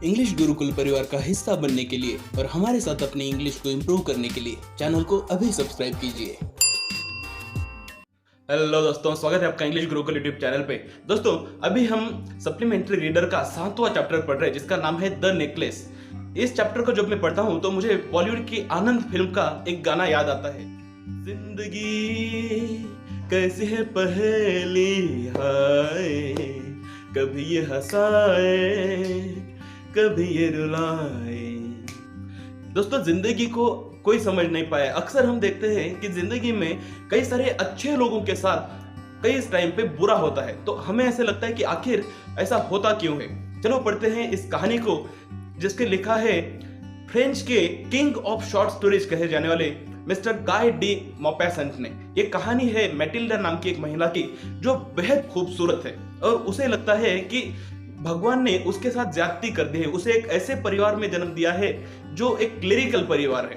English Gurukul परिवार का हिस्सा बनने के लिए और हमारे साथ अपनी इंग्लिश को इम्प्रूव करने के लिए चैनल को अभी सब्सक्राइब कीजिए। हेलो दोस्तों, स्वागत है आपका इंग्लिश गुरुकुल यूट्यूब चैनल पे। दोस्तों, अभी हम सप्लीमेंट्री रीडर का 7वां चैप्टर पढ़ रहे हैं जिसका नाम है द नेकलेस। इस चैप्टर को जब मैं पढ़ता हूँ तो मुझे बॉलीवुड की आनंद फिल्म का एक गाना याद आता है। जिंदगी कैसी है पहेली हाय, कभी ये हंसाए कभी ये रुलाए। दोस्तों, जिंदगी को कोई समझ नहीं पाया। अक्सर हम देखते हैं कि जिंदगी में कई सारे अच्छे लोगों के साथ कई टाइम पे बुरा होता है, तो हमें ऐसे लगता है कि आखिर ऐसा होता क्यों है। चलो पढ़ते हैं इस कहानी को, जिसके लिखा है फ्रेंच के किंग ऑफ शॉर्ट स्टोरीज कहे जाने वाले मिस्टर गाय डी मॉपेसेंट ने। ये कहानी है मैटिल्डा नाम की एक महिला की जो बेहद खूबसूरत है और उसे लगता है कि भगवान ने उसके साथ ज्यादती कर दी है। उसे एक ऐसे परिवार में जन्म दिया है जो एक क्लेरिकल परिवार है।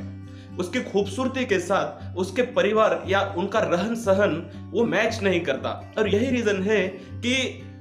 उसकी खूबसूरती के साथ उसके परिवार या उनका रहन सहन वो मैच नहीं करता, और यही रीजन है कि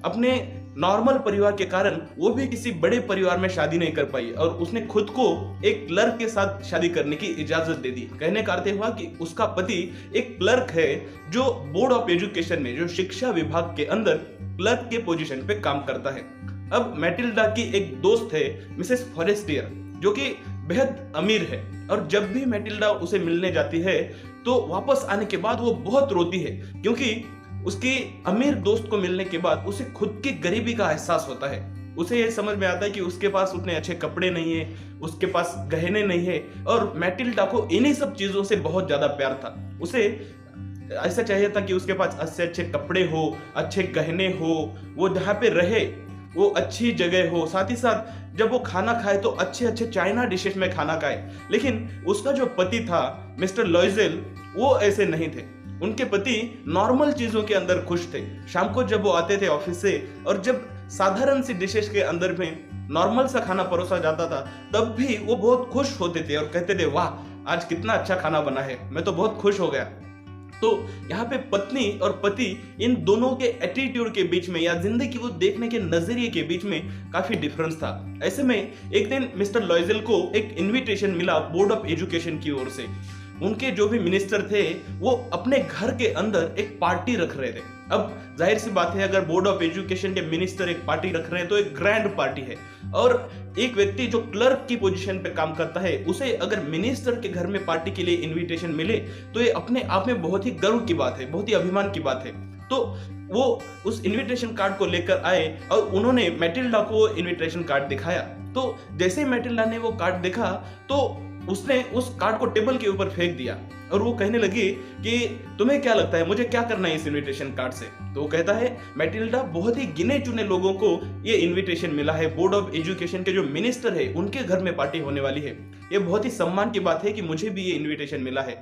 अपने नॉर्मल परिवार के कारण वो भी किसी बड़े परिवार में शादी नहीं कर पाई और उसने खुद को एक क्लर्क के साथ शादी करने की इजाजत दे दी। कहने का अर्थ हुआ कि उसका पति एक क्लर्क है जो बोर्ड ऑफ एजुकेशन में, जो शिक्षा विभाग के अंदर क्लर्क के पोजीशन पे काम करता है। अब मैटिल्डा की एक दोस्त है मिसेस फॉरेस्टियर, जो कि बेहद अमीर है, और जब भी मैटिल्डा उसे मिलने जाती है तो वापस आने के बाद वो बहुत रोती है, क्योंकि उसकी अमीर दोस्त को मिलने के बाद उसे खुद की गरीबी का एहसास होता है। उसे ये समझ में आता है कि उसके पास उतने अच्छे कपड़े नहीं है, उसके पास गहने नहीं है, और मैटिल्डा को इन्हीं सब चीजों से बहुत ज्यादा प्यार था। उसे ऐसा चाहिए था कि उसके पास अच्छे अच्छे कपड़े हो, अच्छे गहने हो, वो जहाँ पे रहे वो अच्छी जगह हो, साथ ही साथ जब वो खाना खाए तो अच्छे अच्छे चाइना डिशेस में खाना खाए। लेकिन उसका जो पति था मिस्टर लॉयजेल, वो ऐसे नहीं थे। उनके पति नॉर्मल चीजों के अंदर खुश थे। शाम को जब वो आते थे ऑफिस से और जब साधारण सी डिशेस के अंदर में नॉर्मल सा खाना परोसा जाता था, तब भी वो बहुत खुश होते थे और कहते थे, वाह आज कितना अच्छा खाना बना है, मैं तो बहुत खुश हो गया। तो यहाँ पे पत्नी और पति, इन दोनों के एटीट्यूड के बीच में या जिंदगी को देखने के नजरिए के बीच में काफी डिफरेंस था। ऐसे में एक दिन मिस्टर लॉयजेल को एक इनविटेशन मिला बोर्ड ऑफ एजुकेशन की ओर से। उनके जो भी मिनिस्टर थे वो अपने घर के अंदर एक पार्टी रख रहे थे। अब जाहिर सी बात है, अगर बोर्ड ऑफ एजुकेशन के मिनिस्टर एक पार्टी रख रहे हैं तो एक ग्रैंड पार्टी है, और एक व्यक्ति जो क्लर्क की पोजीशन पे काम करता है उसे अगर मिनिस्टर के घर में पार्टी के लिए इनविटेशन मिले तो ये अपने आप में बहुत ही गर्व की बात है, बहुत ही अभिमान की बात है। तो वो उस इनविटेशन कार्ड को लेकर आए और उन्होंने मैटिल्डा को इनविटेशन कार्ड दिखाया। तो जैसे ही मैटिल्डा ने वो कार्ड देखा तो उसने उस कार्ड को टेबल के ऊपर फेंक दिया और वो कहने लगी कि तुम्हें क्या लगता है मुझे क्या करना है इस इनविटेशन कार्ड से। तो वो कहता है, मैटिल्डा, बहुत ही गिने चुने लोगों को ये इनविटेशन मिला है, बोर्ड ऑफ एजुकेशन के जो मिनिस्टर है उनके घर में पार्टी होने वाली है, ये बहुत ही सम्मान की बात है कि मुझे भी ये इन्विटेशन मिला है।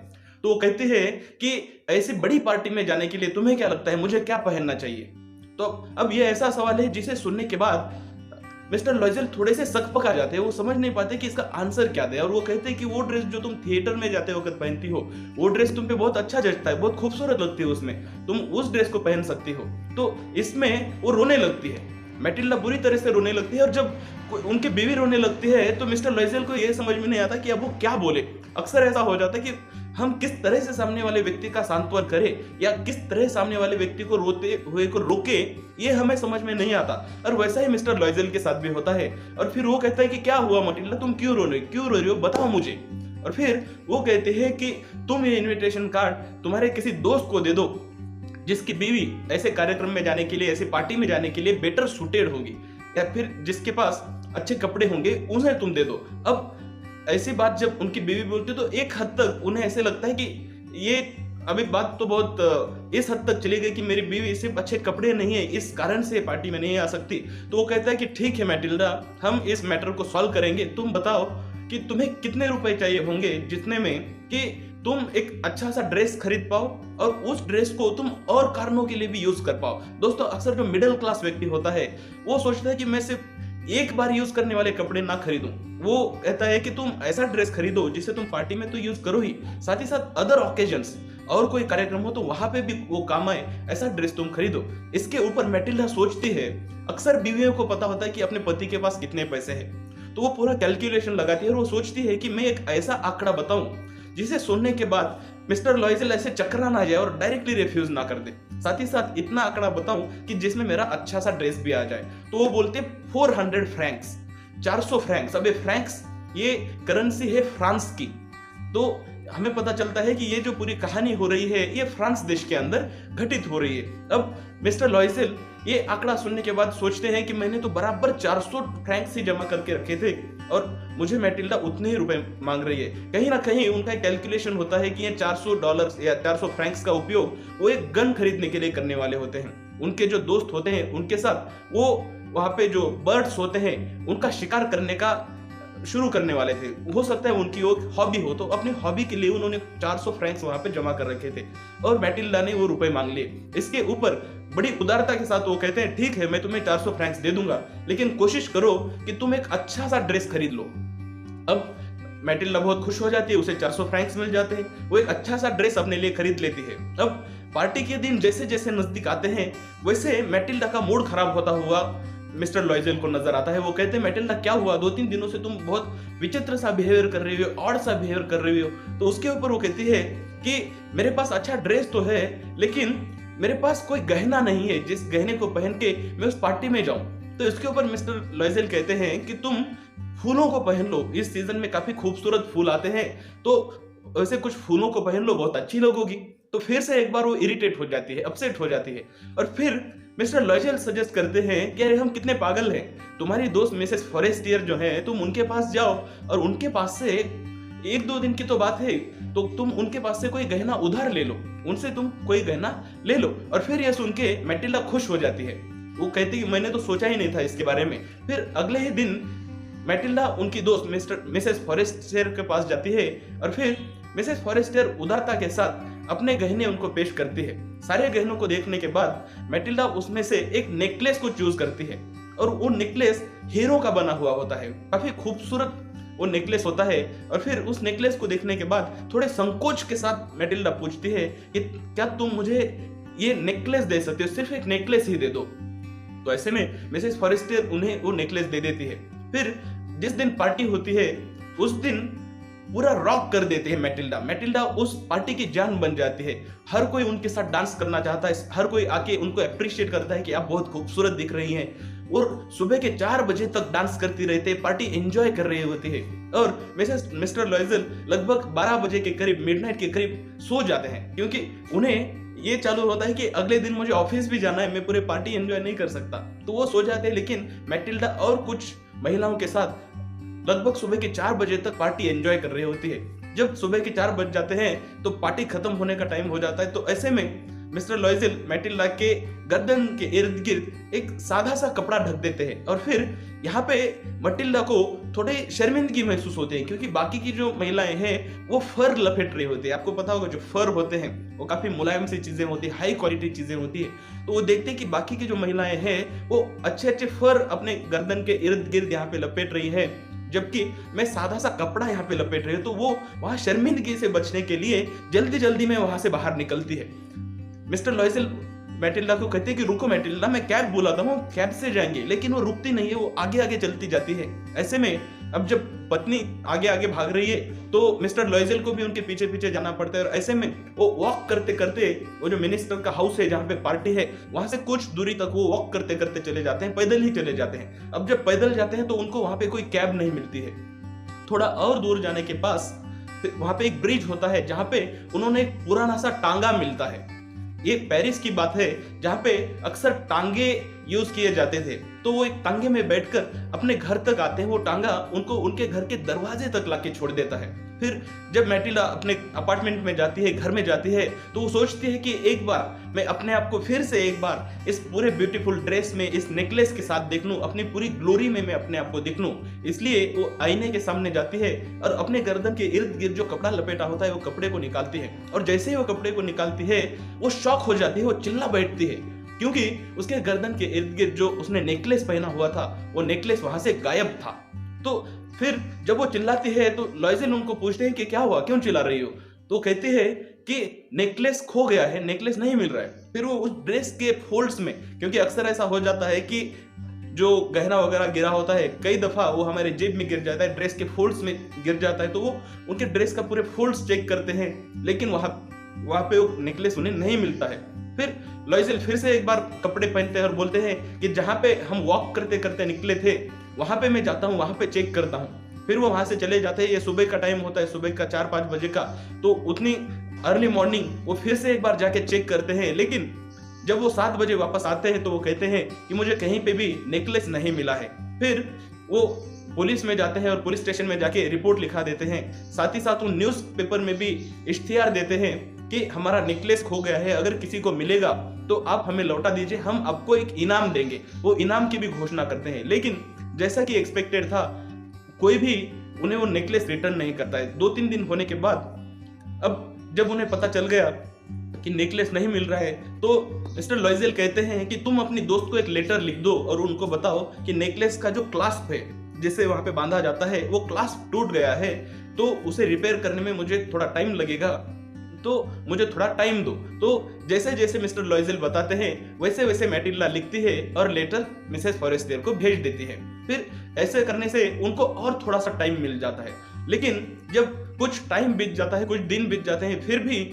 तो वो कहते हैं कि ऐसी बड़ी पार्टी में जाने के लिए तुम्हें क्या लगता है मुझे क्या पहनना चाहिए। तो अब ये ऐसा सवाल है जिसे सुनने के बाद मिस्टर लॉयजेल थोड़े से सकपका जाते हैं, वो समझ नहीं पाते कि इसका आंसर क्या दे, और वो कहते हैं कि वो ड्रेस जो तुम थिएटर में जाते वक्त पहनती हो वो ड्रेस तुम पे बहुत अच्छा जचता है, बहुत खूबसूरत लगती है उसमें, तुम उस ड्रेस को पहन सकती हो। तो इसमें वो रोने लगती है, मैटिल्डा बुरी तरह से रोने लगती है, और जब उनकी बीवी रोने लगती है तो मिस्टर लॉयजेल को ये समझ में नहीं आता कि अब वो क्या बोले। अक्सर ऐसा हो जाता है कि हम किस तरह से सामने वाले व्यक्ति का सांत्वन करें या किस तरह सामने वाले व्यक्ति को रोते हुए को रोके, ये हमें समझ में नहीं आता। और वैसा ही मिस्टर लॉयजेल के साथ भी होता है। और फिर वो कहता है कि क्या हुआ मैटिल्डा, तुम क्यों रो रही हो, बताओ मुझे। और फिर वो कहते हैं कि तुम ये इन्विटेशन कार्ड तुम्हारे किसी दोस्त को दे दो जिसकी बीवी ऐसे कार्यक्रम में जाने के लिए, ऐसे पार्टी में जाने के लिए बेटर सूटेड होगी, या फिर जिसके पास अच्छे कपड़े होंगे उन्हें तुम दे दो। अब ऐसी बात जब उनकी बीवी बोलती है तो एक हद तक उन्हें ऐसे लगता है कि ये अभी बात तो बहुत इस हद तक चली गई कि मेरी बीवी सिर्फ अच्छे कपड़े नहीं है इस कारण से पार्टी में नहीं आ सकती। तो वो कहता है कि ठीक है मैटिल्डा, हम इस मैटर को सॉल्व करेंगे, तुम बताओ कि तुम्हें कितने रुपए चाहिए होंगे जितने में कि तुम एक अच्छा सा ड्रेस खरीद पाओ और उस ड्रेस को तुम और कारणों के लिए भी यूज कर पाओ। दोस्तों, अक्सर जो मिडिल क्लास व्यक्ति होता है वो सोचता है कि मैं सिर्फ एक बार यूज करने वाले कपड़े ना खरीदूं। वो कहता है कि तुम ऐसा ड्रेस खरीदो जिसे तुम पार्टी में तो यूज करो ही, साथ ही साथ अदर ऑकेजन्स, और कोई कार्यक्रम हो तो वहां पे भी वो काम आए, ऐसा ड्रेस तुम खरीदो। इसके ऊपर मैटिल्डा सोचती है, अक्सर बीवियों को पता होता है कि अपने पति के पास कितने पैसे हैं, तो वो पूरा कैलकुलेशन लगाती है और वो सोचती है कि मैं एक ऐसा आंकड़ा बताऊं जिसे सुनने के बाद मिस्टर लॉयजल ऐसे चकरा ना जाए और डायरेक्टली रिफ्यूज ना कर दे। साथ ही साथ इतना आंकड़ा बताऊं कि जिसमें मेरा अच्छा सा ड्रेस भी आ जाए। तो वो बोलते 400 फ्रैंक्स, 400 फ्रैंक्स। अब ये फ्रैंक्स ये करेंसी है फ्रांस की। तो हमें पता चलता है कि ये जो पूरी कहानी हो रही है ये फ्रांस देश के अंदर घटित हो रही है। अब मिस्टर लॉयजल ये आंकड़ा सुनने के बाद सोचते हैं कि मैंने तो बराबर 400 फ्रैंक्स ही जमा करके रखे थे और मुझे मैटिल्डा उतने ही रुपए मांग रही है। कहीं ना कहीं उनका कैलकुलेशन होता है कि ये $400 या 400 फ्रैंक्स का उपयोग वो एक गन खरीदने के लिए करने वाले होते हैं। उनके जो दोस्त होते हैं उनके साथ वो वहां पे जो बर्ड्स होते हैं उनका शिकार करने का शुरू करने वाले थे। हो सकता है उनकी वो हॉबी हो, तो अपनी हॉबी के लिए उन्होंने 400 फ्रैंक्स वहां पे जमा कर रखे थे और मैटिल्डा ने वो रुपए मांग लिए। इसके ऊपर बड़ी उदारता के साथ वो कहते हैं ठीक है मैं तुम्हें 400 फ्रैंक्स दे दूंगा, लेकिन कोशिश करो कि तुम एक अच्छा सा ड्रेस खरीद लो। अब मैटिल्डा बहुत खुश हो जाती है, उसे 400 फ्रैंक्स मिल जाते हैं, वो एक अच्छा सा ड्रेस अपने लिए खरीद लेती है। अब पार्टी के दिन जैसे जैसे नजदीक आते हैं वैसे मैटिल्डा का मूड खराब होता हुआ मिस्टर लॉयजल को नजर आता है। वो कहते हैं मैटिल्डा क्या हुआ, 2-3 दिनों से तुम बहुत विचित्र सा बिहेवियर कर रही हो, ऑड सा बिहेवियर कर रही हो। तो उसके ऊपर वो कहती है कि मेरे पास अच्छा ड्रेस तो है लेकिन मेरे पास कोई गहना नहीं है जिस गहने को पहन के मैं उस पार्टी में जाऊं। तो इसके ऊपर मिस्टर लॉयजल कहते हैं कि तुम फूलों को पहन लो, इस सीजन में काफी खूबसूरत फूल आते हैं, तो वैसे कुछ फूलों को पहन लो, बहुत अच्छी लगोगी। तो फिर से एक बार वो इरिटेट हो जाती है, अपसेट हो जाती है और फिर मिस्टर लॉयजल सजेस्ट करते हैं कि अरे हम कितने पागल हैं, तुम्हारी दोस्त मिसेस फॉरेस्टियर जो है तुम उनके पास जाओ और उनके पास से 1-2 दिन की तो बात है, तो तुम उनके पास से कोई गहना उधार ले लो, उनसे तुम कोई गहना ले लो। और फिर यह सुन के मैटिल्डा खुश हो जाती है। वो कहती है मैंने तो सोचा ही नहीं था इसके बारे में। फिर अगले ही दिन मैटिल्डा उनकी दोस्त मिसेस फॉरेस्टियर के पास जाती है और फिर मिसेस फॉरेस्टियर उदारता के साथ अपने गहने उनको पेश करती है। सारे गहनों को देखने के बाद मैटिल्डा उसमें से एक नेकलेस को चूज करती है और वो नेकलेस हीरो का बना हुआ होता है, काफी खूबसूरत वो नेकलेस होता है। और फिर उस नेकलेस को देखने के बाद थोड़े संकोच के साथ मैटिल्डा पूछती है कि क्या तुम मुझे ये नेकलेस दे सकते हो, सिर्फ एक नेकलेस ही दे दो। तो ऐसे में मिसेस फॉरेस्टियर उन्हें वो नेकलेस दे देती है। फिर जिस दिन पार्टी होती है उस दिन पूरा रॉक कर देते हैं मैटिल्डा उस पार्टी की जान बन जाती है। हर कोई उनके साथ डांस करना चाहता है, हर कोई आके उनको अप्रिशिएट करता है कि आप बहुत खूबसूरत दिख रही हैं। और सुबह के 4 बजे तक डांस करती रहते हैं, पार्टी एंजॉय कर रही होती है। और मिस्टर लॉयजल लगभग 12 बजे के करीब, मिडनाइट के करीब सो जाते हैं, क्योंकि उन्हें ये चालू होता है कि अगले दिन मुझे ऑफिस भी जाना है, मैं पूरे पार्टी एंजॉय नहीं कर सकता। तो वो सो जाते हैं, लेकिन मैटिल्डा और कुछ महिलाओं के साथ लगभग सुबह के 4 बजे तक पार्टी एंजॉय कर रही होती है। जब सुबह के 4 बज जाते हैं तो पार्टी खत्म होने का टाइम हो जाता है। तो ऐसे में मिस्टर लॉयजल मैटिल्डा के गर्दन के इर्द गिर्द एक सादा सा कपड़ा ढक देते हैं और फिर यहाँ पे मैटिल्डा को थोड़ी शर्मिंदगी महसूस होती है, क्योंकि बाकी की जो महिलाएं हैं वो फर लपेट रही होती है। आपको पता होगा जो फर होते हैं वो काफी मुलायम सी चीजें होती है, हाई क्वालिटी चीजें होती है। तो वो देखते हैं कि बाकी की जो महिलाएं हैं वो अच्छे अच्छे फर अपने गर्दन के इर्द गिर्द यहाँ पे लपेट रही है, जबकि मैं सादा सा कपड़ा यहाँ पे लपेट रही हूँ। तो वो वहां शर्मिंदगी से बचने के लिए जल्दी जल्दी में वहां से बाहर निकलती है। मिस्टर लॉयजल मैटिल्डा को कहते हैं कि रुको मैटिल्डा, मैं कैब बुलाता हूँ, कैब से जाएंगे। लेकिन वो रुकती नहीं है, वो आगे आगे चलती जाती है। ऐसे में अब जब पत्नी आगे आगे भाग रही है तो मिस्टर लॉयजल को भी उनके पीछे पीछे जाना पड़ता है। और ऐसे में वो वॉक करते करते वो जो मिनिस्टर का हाउस है जहाँ पे पार्टी है वहां से कुछ दूरी तक वो वॉक करते करते चले जाते हैं, पैदल ही चले जाते हैं। अब जब पैदल जाते हैं तो उनको वहां पे कोई कैब नहीं मिलती है। थोड़ा और दूर जाने के पास वहां पे एक ब्रिज होता है जहाँ पे उन्होंने एक पुराना सा टांगा मिलता है। ये पेरिस की बात है जहाँ पे अक्सर टांगे यूज किए जाते थे। तो वो एक टांगे में बैठकर अपने घर तक आते हैं। वो टांगा उनको उनके घर के दरवाजे तक लाके छोड़ देता है। फिर जब मैटिल्डा अपने अपार्टमेंट में जाती है, घर में जाती है, तो वो सोचती है कि एक बार मैं अपने आप को फिर से एक बार इस पूरे ब्यूटीफुल ड्रेस में, इस नेकलेस के साथ देख लूं, अपनी पूरी ग्लोरी में मैं अपने आप को देख लूं। इसलिए वो आईने के सामने जाती है और अपने गर्दन के इर्द गिर्द जो कपड़ा लपेटा होता है वो कपड़े को निकालती है। और जैसे ही वो कपड़े को निकालती है वो शॉक हो जाती है, वो चिल्ला बैठती है, क्योंकि उसके गर्दन के इर्द गिर्द जो उसने नेकलेस पहना हुआ था वो नेकलेस वहां से गायब था। तो फिर जब वो चिल्लाती है तो लॉयजल उनको पूछते हैं कि क्या हुआ, क्यों चिल्ला रही हो। तो कहती है कि नेकलेस खो गया है, नेकलेस नहीं मिल रहा है। फिर वो उस ड्रेस के फोल्ड्स में, क्योंकि अक्सर ऐसा हो जाता है कि जो गहना वगैरह गिरा होता है कई दफा वो हमारे जेब में गिर जाता है, ड्रेस के फोल्ड्स में गिर जाता है, तो वो उनके ड्रेस का पूरे फोल्ड्स चेक करते हैं, लेकिन वहां पे वो नेकलेस उन्हें नहीं मिलता है। फिर लॉइजल फिर से एक बार कपड़े पहनते हैं और बोलते हैं कि जहां पे हम वॉक करते करते निकले थे वहां पे मैं जाता हूँ, वहां पे चेक करता हूँ। फिर वो वहां से चले जाते हैं। ये सुबह का टाइम होता है, सुबह का 4-5 बजे का, तो उतनी अर्ली मॉर्निंग वो फिर से एक बार जाके चेक करते हैं। लेकिन जब वो 7 बजे वापस आते हैं तो वो कहते हैं कि मुझे कहीं पे भी नेकलेस नहीं मिला है। फिर वो पुलिस में जाते हैं और पुलिस स्टेशन में जाके रिपोर्ट लिखा देते हैं। साथ ही साथ वो न्यूज पेपर में भी इश्तिहार देते हैं कि हमारा नेकलेस खो गया है, अगर किसी को मिलेगा तो आप हमें लौटा दीजिए, हम आपको एक इनाम देंगे। वो इनाम की भी घोषणा करते हैं, लेकिन जैसा कि एक्सपेक्टेड था कोई भी उन्हें वो नेकलेस रिटर्न नहीं करता है। 2-3 दिन होने के बाद अब जब उन्हें पता चल गया कि नेकलेस नहीं मिल रहा है तो मिस्टर लॉइजल कहते हैं कि तुम अपनी दोस्त को एक लेटर लिख दो और उनको बताओ कि नेकलेस का जो क्लास्प है जिसे वहां पे बांधा जाता है वो क्लास्प टूट गया है, तो उसे रिपेयर करने में मुझे थोड़ा टाइम लगेगा, तो मुझे थोड़ा टाइम दो। तो जैसे जैसे मिस्टर लॉइजल बताते हैं वैसे वैसे मैटिल्डा लिखती है और लेटर मिसेस फॉरेस्टियर को भेज देती है। फिर ऐसे करने से उनको और थोड़ा सा टाइम मिल जाता है, लेकिन जब कुछ टाइम बीत जाता है, कुछ दिन बीत जाते हैं, फिर भी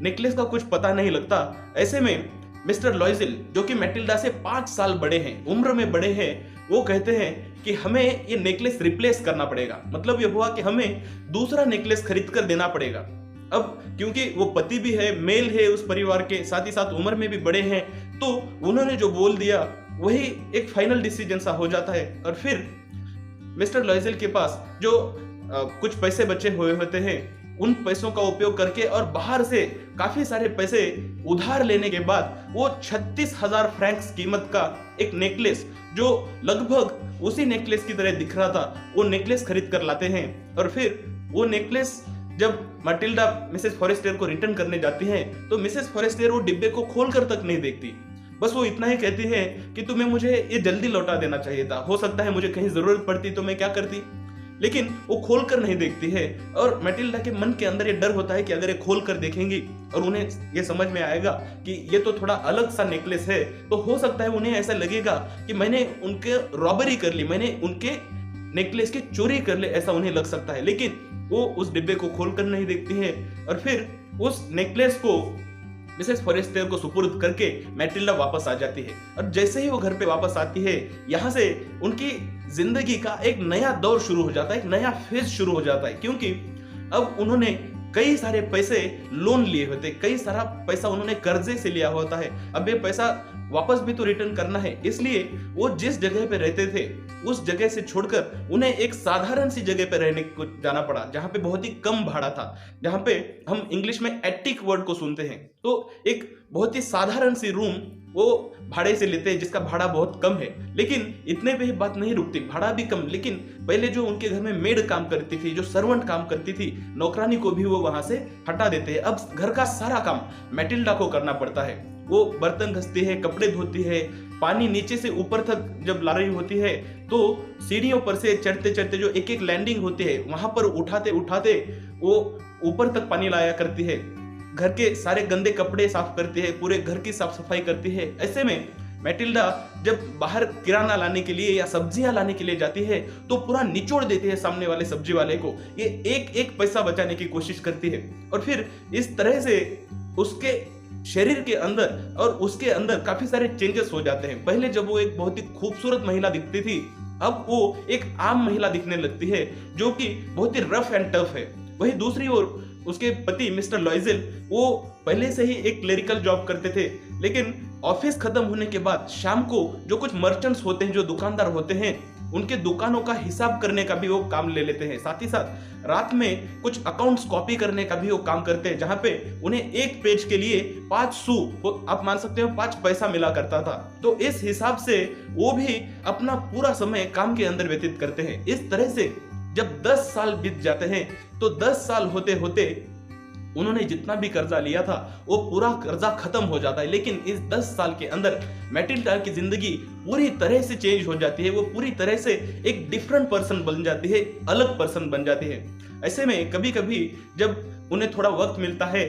नेकलेस का कुछ पता नहीं लगता। ऐसे में मिस्टर लॉइजल जो कि मैटिल्डा से 5 साल बड़े हैं, उम्र में बड़े हैं, वो कहते हैं कि हमें ये नेकलेस रिप्लेस करना पड़ेगा। मतलब ये हुआ कि हमें दूसरा नेकलेस खरीद कर देना पड़ेगा। अब क्योंकि वो पति भी है, मेल है उस परिवार के, साथ ही साथ उम्र में भी बड़े हैं, तो उन्होंने जो बोल दिया वही एक फाइनल डिसीजन सा हो जाता है। और फिर मिस्टर लॉइजल के पास जो कुछ पैसे बचे हुए होते हैं उन पैसों का उपयोग करके और बाहर से काफी सारे पैसे उधार लेने के बाद वो 36,000 फ्रैंक्स कीमत का एक नेकलेस, जो लगभग उसी नेकलेस की तरह दिख रहा था, वो नेकलेस खरीद कर लाते हैं। और फिर वो नेकलेस जब मैटिल्डा मिसेस फॉरेस्टियर को रिटर्न करने जाती है तो मिसेस फॉरेस्टियर वो डिब्बे को खोलकर तक नहीं देखती, बस वो इतना ही कहती है कि तुम्हें मुझे ये जल्दी लौटा देना चाहिए था, हो सकता है मुझे कहीं जरूरत पड़ती तो मैं क्या करती। लेकिन वो खोल कर नहीं देखती है और मैटिल्डा के मन के अंदर ये डर होता है कि अगर ये खोल कर देखेंगी और उन्हें ये समझ में आएगा कि ये तो थोड़ा अलग सा नेकलेस है, तो हो सकता है उन्हें ऐसा लगेगा कि मैंने उनके रॉबरी कर ली, मैंने उनके नेकलेस की चोरी कर ली, ऐसा उन्हें लग सकता है। लेकिन वो उस डिब्बे को खोल कर नहीं देखती है और फिर उस नेकलेस को मिसेस फॉरेस्टियर को सुपुर्द करके मैटिल्डा वापस आ जाती है। और जैसे ही वो घर पे वापस आती है, यहाँ से उनकी जिंदगी का एक नया दौर शुरू हो जाता है, एक नया फेज शुरू हो जाता है, क्योंकि अब उन्होंने कई सारे पैसे लोन लिए होते, कई सारा पैसा उन्होंने कर्जे से लिया होता है। अब ये पैसा वापस भी तो रिटर्न करना है, इसलिए वो जिस जगह पे रहते थे उस जगह से छोड़कर उन्हें एक साधारण सी जगह पे रहने को जाना पड़ा, जहां पे बहुत ही कम भाड़ा था, जहां पे हम इंग्लिश में एटिक वर्ड को सुनते हैं। तो एक बहुत ही साधारण सी रूम वो भाड़े से लेते हैं जिसका भाड़ा बहुत कम है। लेकिन इतने पे ही बात नहीं रुकती, भाड़ा भी कम, लेकिन पहले जो उनके घर में मेड काम करती थी, जो सर्वेंट काम करती थी, नौकरानी को भी वो वहां से हटा देते हैं। अब घर का सारा काम मैटिल्डा को करना पड़ता है। वो बर्तन घसती है, कपड़े धोती है, पानी नीचे से ऊपर तक जब ला रही होती है तो सीढ़ियों पर से चढ़ते चढ़ते जो एक एक लैंडिंग होती है वहां पर उठाते उठाते वो ऊपर तक पानी लाया करती है। घर के सारे गंदे कपड़े साफ करती है, पूरे घर की साफ सफाई करती है। ऐसे में मैटिल्डा जब बाहर किराना लाने के लिए या सब्जियां लाने के लिए जाती है तो पूरा निचोड़ देती है सामने वाले सब्जी वाले को, ये एक एक पैसा बचाने की कोशिश करती है। और फिर इस तरह से उसके शरीर के अंदर और उसके अंदर काफी सारे चेंजेस हो जाते हैं। पहले जब वो एक बहुत ही खूबसूरत महिला दिखती थी, अब वो एक आम महिला दिखने लगती है जो कि बहुत ही रफ एंड टफ है। वही दूसरी ओर उसके पति मिस्टर लॉइजल, वो पहले से ही एक क्लेरिकल जॉब करते थे, लेकिन ऑफिस खत्म होने के बाद शाम को जो कुछ मर्चेंट्स होते हैं, जो दुकानदार होते हैं, उनके दुकानों का हिसाब करने का भी वो काम ले लेते हैं। साथ ही साथ रात में कुछ अकाउंट्स कॉपी करने का भी वो काम करते हैं, जहां पे उन्हें एक पेज के लिए 5 सू, आप मान सकते हो 5 पैसा मिला करता था। तो इस हिसाब से वो भी अपना पूरा समय काम के अंदर व्यतीत करते हैं। इस तरह से जब 10 साल बीत जाते हैं तो 10 साल होते होते उन्होंने जितना भी कर्जा लिया था वो पूरा कर्जा खत्म हो जाता है। लेकिन इस 10 साल के अंदर मैटिल्डा की जिंदगी पूरी तरह से चेंज हो जाती है। वो पूरी तरह से एक डिफरेंट पर्सन बन जाती है, अलग पर्सन बन जाती है। ऐसे में कभी कभी जब उन्हें थोड़ा वक्त मिलता है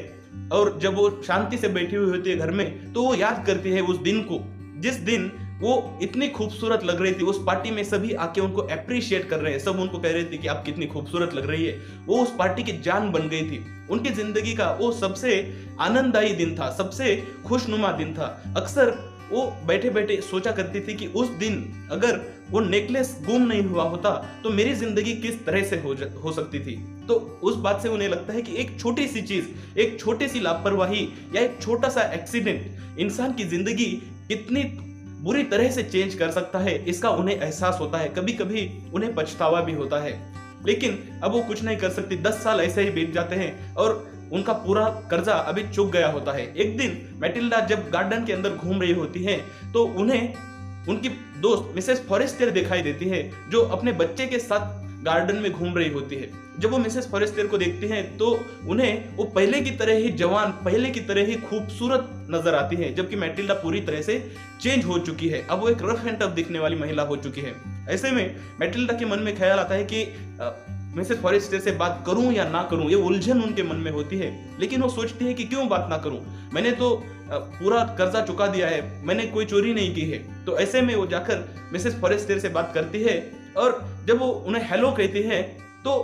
और जब वो शांति से बैठी हुई होती है घर में, तो वो याद करती है उस दिन को जिस दिन वो इतनी खूबसूरत लग रही थी। उस पार्टी में सभी आके उनको अप्रिशिएट कर रहे हैं, सब उनको कह रहे थे कि आप कितनी खूबसूरत लग रही है। वो उस पार्टी की जान बन गई थी। उनकी जिंदगी का वो सबसे आनंददायी दिन था, सबसे खुशनुमा दिन था। अक्सर वो बैठे बैठे सोचा करती थी कि उस दिन अगर वो नेकलेस गुम नहीं हुआ होता तो मेरी जिंदगी किस तरह से हो सकती थी। तो उस बात से उन्हें लगता है कि एक छोटी सी चीज, एक छोटी सी लापरवाही या एक छोटा सा एक्सीडेंट इंसान की जिंदगी कितनी बुरी तरह से चेंज कर सकता है, इसका उन्हें एहसास होता है। कभी कभी उन्हें पछतावा भी होता है, लेकिन अब वो कुछ नहीं कर सकती। 10 साल ऐसे ही बीत जाते हैं और उनका पूरा कर्जा अभी चुक गया होता है। एक दिन मैटिल्डा जब गार्डन के अंदर घूम रही होती है तो उन्हें उनकी दोस्त मिसेस फॉरेस्टर दिखाई देती है, जो अपने बच्चे के साथ गार्डन में घूम रही होती है। जब वो मिसेस फॉरेस्टर को देखती हैं तो उन्हें वो पहले की तरह ही जवान, पहले की तरह ही खूबसूरत नजर आती है, जबकि मैटिल्डा पूरी तरह से चेंज हो चुकी है। अब वो एक रफ एंड टफ दिखने वाली महिला हो चुकी है। ऐसे में मैटिल्डा के मन में ख्याल आता है कि मिसेस फॉरेस्टर से बात करूं या ना करूं, ये उलझन उनके मन में होती है। लेकिन वो सोचती है कि क्यों बात ना करूं, मैंने तो पूरा कर्जा चुका दिया है, मैंने कोई चोरी नहीं की है। तो ऐसे में वो जाकर मिसेस फॉरेस्टर से बात करती है और जब वो उन्हें हेलो कहती है तो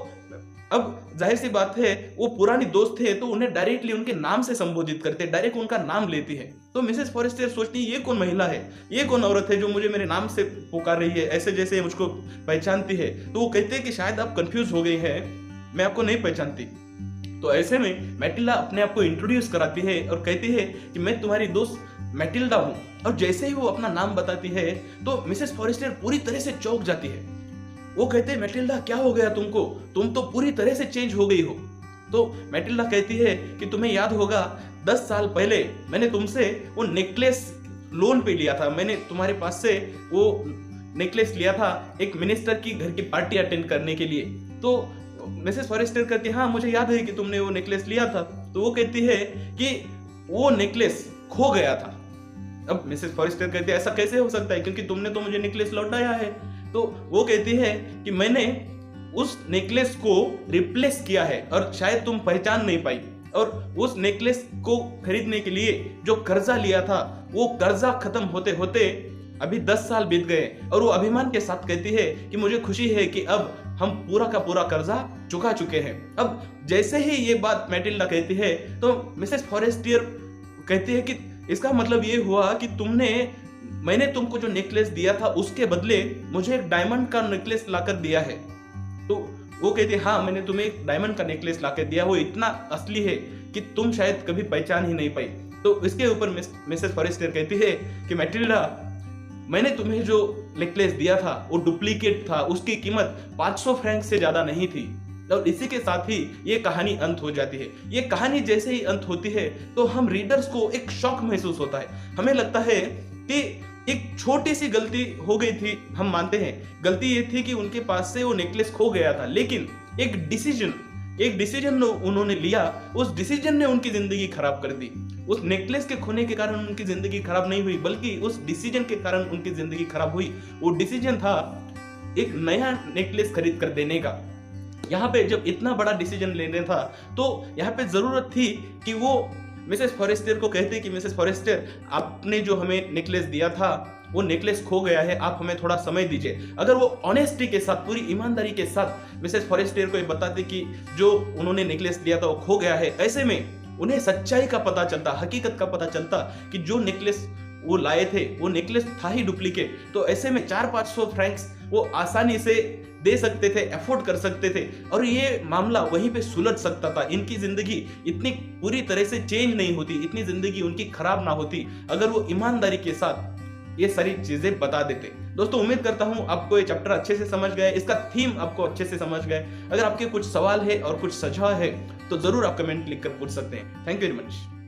अब जाहिर सी बात है वो पुरानी दोस्त है तो उन्हें डायरेक्टली उनके नाम से संबोधित करते, डायरेक्ट उनका नाम लेती है। तो मिसेस फॉरेस्टर सोचती है ये कौन महिला है, ये कौन औरत है जो मुझे मेरे नाम से पुकार रही है, ऐसे जैसे मुझको पहचानती है। तो वो कहते हैं कि शायद आप कंफ्यूज हो गई हैं, मैं आपको नहीं पहचानती। तो ऐसे में मैटिल्डा अपने आप को इंट्रोड्यूस कराती है और कहती है कि मैं तुम्हारी दोस्त मैटिल्डा हूँ। और जैसे ही वो अपना नाम बताती है तो मिसेस फॉरेस्टर पूरी तरह से चौंक जाती है। वो कहते हैं मैटिल्डा क्या हो गया तुमको, तुम तो पूरी तरह से चेंज हो गई हो। तो मैटिल्डा कहती है कि तुम्हें याद होगा 10 साल पहले मैंने तुमसे वो नेकलेस लोन पे लिया था, मैंने तुम्हारे पास से वो नेकलेस लिया था एक मिनिस्टर की घर की पार्टी अटेंड करने के लिए। तो मिसेस फॉरेस्टर कहती है हाँ मुझे याद है कि तुमने वो नेकलेस लिया था। तो वो कहती है कि वो नेकलेस खो गया था। अब मिसेस फॉरेस्टर कहती है ऐसा कैसे हो सकता है, क्योंकि तुमने तो मुझे नेकलेस लौटाया है। तो वो कहती है कि मैंने उस नेकलेस को रिप्लेस किया है और शायद तुम पहचान नहीं पाई। और उस नेकलेस को खरीदने के लिए जो कर्जा लिया था वो कर्जा खत्म होते होते अभी 10 साल बीत गए। और वो अभिमान के साथ कहती है कि मुझे खुशी है कि अब हम पूरा का पूरा कर्जा चुका चुके हैं। अब जैसे ही ये बात मैटिल्डा कहती है तो मिसेस फॉरेस्टर कहती है कि इसका मतलब ये हुआ कि मैंने तुमको जो नेकलेस दिया था उसके बदले मुझे एक डायमंड का नेकलेस लाकर दिया है। तो वो कहती है हाँ मैंने तुम्हें एक डायमंड का नेकलेस लाकर दिया, वो इतना असली है कि तुम शायद कभी पहचान ही नहीं पाई। तो इसके ऊपर मिसेस फॉरेस्टर कहती है कि मैटिल्डा मैंने तुम्हें जो नेकलेस दिया था वो डुप्लीकेट था, उसकी कीमत 500 फ्रैंक से ज्यादा नहीं थी। और इसी के साथ ही ये कहानी अंत हो जाती है। ये कहानी जैसे ही अंत होती है तो हम रीडर्स को एक शॉक महसूस होता है। हमें लगता है कि एक छोटी सी गलती हो गई थी, हम मानते हैं गलती ये थी कि उनके पास से वो नेकलेस खो गया था, लेकिन एक डिसीजन उन्होंने लिया, उस डिसीजन ने उनकी जिंदगी खराब कर दी। उस नेकलेस के खोने के कारण उनकी जिंदगी खराब नहीं हुई, बल्कि उस डिसीजन के कारण उनकी जिंदगी खराब हुई। वो डिसीजन था एक नया नेकलेस खरीद कर देने का। यहाँ पे जब इतना बड़ा डिसीजन लेने था तो यहाँ पे जरूरत थी कि वो मिसेस फॉरेस्टर को कहते कि मिसेस फॉरेस्टर आपने जो हमें नेकलेस दिया था वो नेकलेस खो गया है, आप हमें थोड़ा समय दीजिए। अगर वो ऑनेस्टी के साथ, पूरी ईमानदारी के साथ मिसेस फॉरेस्टर को ये बताते कि जो उन्होंने नेकलेस लिया था वो खो गया है, ऐसे में उन्हें सच्चाई का पता चलता, हकीकत का पता चलता कि जो नेकलेस वो लाए थे वो नेकलेस था ही डुप्लीकेट। तो ऐसे में 400-500 फ्रैंक्स वो आसानी से दे सकते थे, अफोर्ड कर सकते थे और ये मामला वहीं पे सुलझ सकता था। इनकी जिंदगी इतनी पूरी तरह से चेंज नहीं होती, इतनी जिंदगी उनकी खराब ना होती अगर वो ईमानदारी के साथ ये सारी चीजें बता देते। दोस्तों उम्मीद करता हूं आपको ये चैप्टर अच्छे से समझ गए, इसका थीम आपको अच्छे से समझ गए। अगर आपके कुछ सवाल है और कुछ सुझाव है तो जरूर आप कमेंट लिखकर पूछ सकते हैं। Thank you very much.